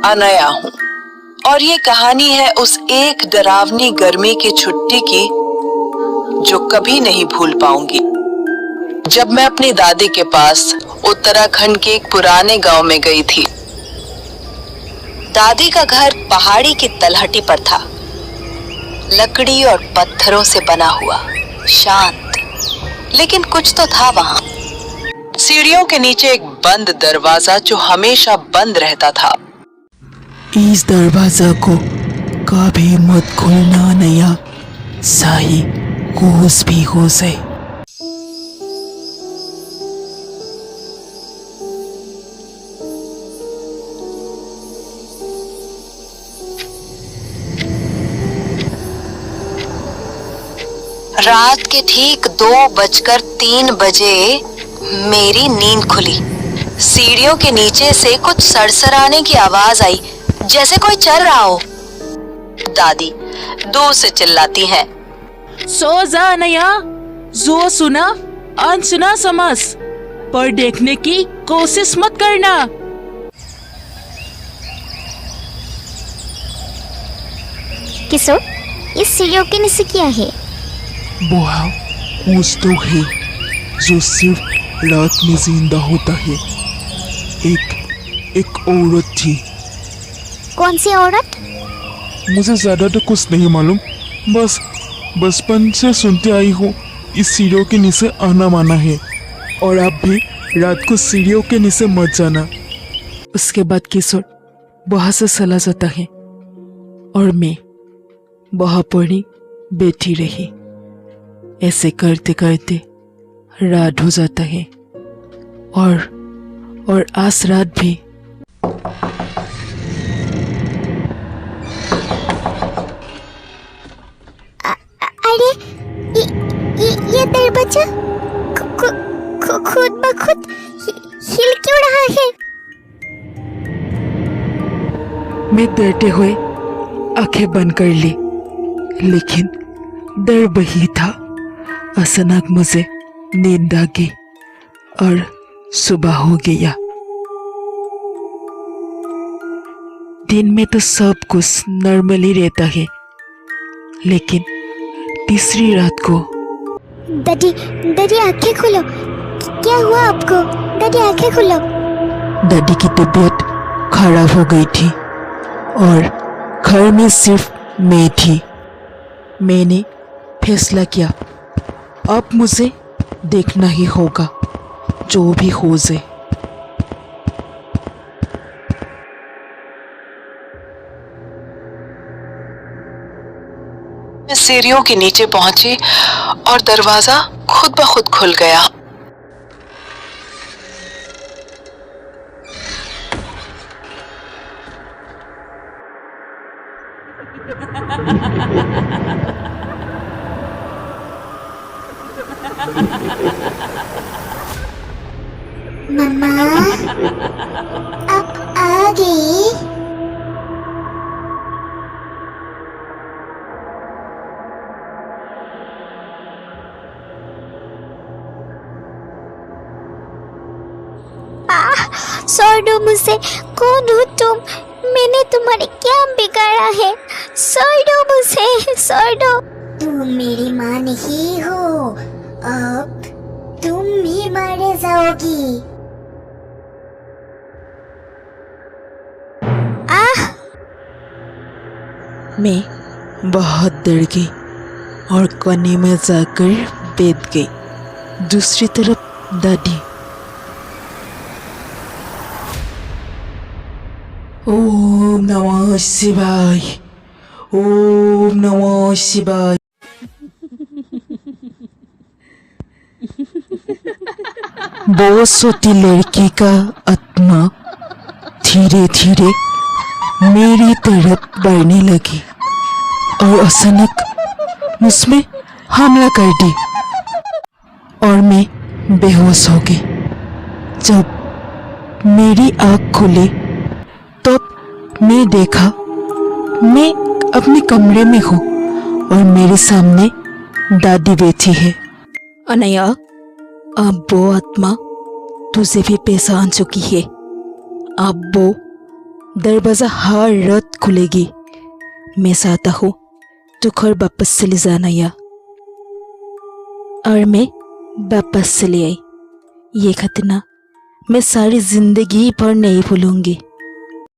अनया हूँ और ये कहानी है उस एक डरावनी गर्मी की छुट्टी की जो कभी नहीं भूल पाऊंगी। जब मैं अपनी दादी के पास उत्तराखंड के एक पुराने गांव में गई थी। दादी का घर पहाड़ी की तलहटी पर था, लकड़ी और पत्थरों से बना हुआ, शांत, लेकिन कुछ तो था वहां। सीढ़ियों के नीचे एक बंद दरवाजा जो हमेशा बंद रहता था। इस दरवाजा को कभी मत खोलना नया, चाहे कुछ भी हो जाए। रात के ठीक 2:03 मेरी नींद खुली। सीढ़ियों के नीचे से कुछ सरसराने की आवाज आई, जैसे कोई चल रहा हो। दादी दूर से चिल्लाती हैं, सो जा नया, जो सुना अनसुना समझ, पर देखने की कोशिश मत करना। किशोर, इस सीढ़ियों के नीचे क्या है? वहाँ कुछ तो है जो सिर्फ रात में जिंदा होता है। एक औरत थी। कौन सी औरत? मुझे ज्यादा तो कुछ नहीं मालूम, बस बचपन से सुनते आई हूँ इस सीढ़ियों के नीचे आना माना है, और आप भी रात को सीढ़ियों के नीचे मत जाना। उसके बाद किशोर वहाँ से चला जाता है और मैं वहाँ पड़ी बैठी रही। ऐसे करते करते रात हो जाता है और आज रात भी। अरे ये दरवाजा खुद ब खुद हिल क्यों रहा है? मैं डरते हुए आंखें बंद कर ली, लेकिन डर वही था। अचानक मुझे नींद आ गई और सुबह हो गया। दिन में तो सब कुछ नॉर्मली रहता है, लेकिन तीसरी रात को। दादी आंखें खोलो। क्या हुआ आपको? दादी आंखें खोलो। दादी की तबीयत खराब हो गई थी और घर में सिर्फ मैं थी। मैंने फैसला किया, अब मुझे देखना ही होगा, जो भी हो जाए। मैं सीढ़ियों के नीचे पहुंची और दरवाजा खुद ब खुद खुल गया। मम्मा, आप आ गई? छोड़ दो मुझे। कौन हो तुम? मैंने तुम्हारे क्या बिगाड़ा है? छोड़ दो मुझे, छोड़ दो। तुम मेरी माँ नहीं हो, अब तुम भी मारे जाओगी। मैं बहुत डर गई और कोने में जाकर बैठ गई। दूसरी तरफ दादी, ओम नमः शिवाय, ओम नमः शिवाय। बहुत छोटी लड़की का आत्मा धीरे धीरे मेरी तरफ बढ़ने लगी और अचानक मुझमें हमला कर दी और मैं बेहोश हो गई। जब मेरी आँख खुली तब मैं देखा मैं अपने कमरे में हूँ और मेरे सामने दादी बैठी है। अनया, अब वो आत्मा तुझे भी पहचान चुकी है। अब वो दरवाज़ा हर रात खुलेगी। मैं चाहता हूँ तू घर वापस चले जाना या। और मैं वापस चली आई। ये घटना मैं सारी जिंदगी भर नहीं भूलूंगी।